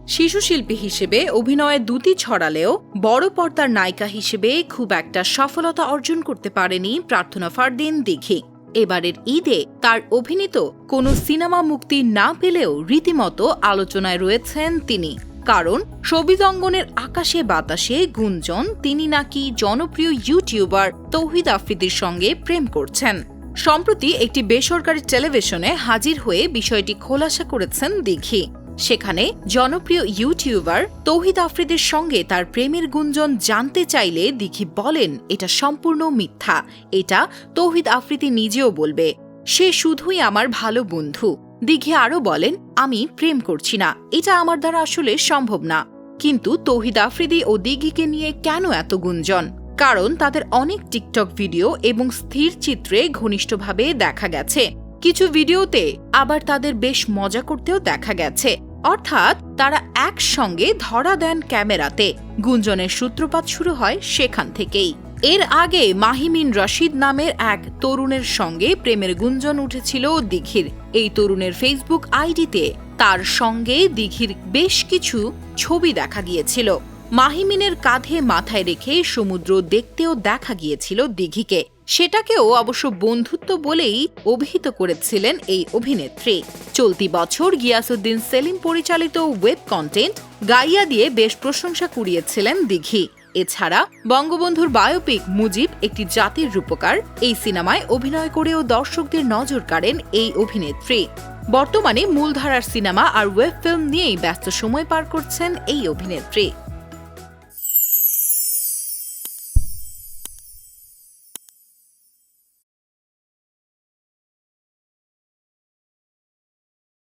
শিশু শিল্পী হিসেবে অভিনয়ে দুটি ছড়ালেও বড় পর্দার নায়িকা হিসেবে খুব একটা সফলতা অর্জন করতে পারেনি প্রার্থনা ফারদিন দিঘি। এবারের ঈদে তার অভিনীত কোনো সিনেমা মুক্তি না পেলেও রীতিমতো আলোচনায় রয়েছেন তিনি। কারণ শোবিজ অঙ্গনের আকাশে বাতাসে গুঞ্জন তিনি নাকি জনপ্রিয় ইউটিউবার তৌহিদ আফ্রিদির সঙ্গে প্রেম করছেন। সম্প্রতি একটি বেসরকারি টেলিভিশনে হাজির হয়ে বিষয়টি খোলাসা করেছেন দিঘি। সেখানে জনপ্রিয় ইউটিউবার তৌহিদ আফ্রিদির সঙ্গে তার প্রেমের গুঞ্জন জানতে চাইলে দিঘি বলেন এটা সম্পূর্ণ মিথ্যা। এটা তৌহিদ আফ্রিদি নিজেও বলবে, সে শুধুই আমার ভালো বন্ধু। দিঘি আরও বলেন, আমি প্রেম করছি না, এটা আমার দ্বারা আসলে সম্ভব না। কিন্তু তৌহিদ আফ্রিদি ও দিঘিকে নিয়ে কেন এত গুঞ্জন? কারণ তাদের অনেক টিকটক ভিডিও এবং স্থির চিত্রে ঘনিষ্ঠভাবে দেখা গেছে। কিছু ভিডিওতে আবার তাদের বেশ মজা করতেও দেখা গেছে, অর্থাৎ তারা একসঙ্গে ধরা দেন ক্যামেরাতে। গুঞ্জনের সূত্রপাত শুরু হয় সেখান থেকেই। এর আগে মাহিমিন রশিদ নামের এক তরুণের সঙ্গে প্রেমের গুঞ্জন উঠেছিল দিঘির। এই তরুণের ফেসবুক আইডিতে তার সঙ্গে দিঘির বেশ কিছু ছবি দেখা গিয়েছিল। মাহিমিনের কাঁধে মাথায় রেখে সমুদ্র দেখতেও দেখা গিয়েছিল দিঘিকে। সেটাকেও অবশ্য বন্ধুত্ব বলেই অভিহিত করেছিলেন এই অভিনেত্রী। চলতি বছর গিয়াসউদ্দিন সেলিম পরিচালিত ওয়েব কন্টেন্ট গাইয়া দিয়ে বেশ প্রশংসা কুড়িয়েছিলেন দিঘি। এছাড়া বঙ্গবন্ধুর বায়োপিক মুজিব একটি জাতির রূপকার, এই সিনেমায় অভিনয় করেও দর্শকদের নজর কাড়েন এই অভিনেত্রী। বর্তমানে মূলধারার সিনেমা আর ওয়েব ফিল্ম নিয়েই ব্যস্ত সময় পার করছেন এই অভিনেত্রী।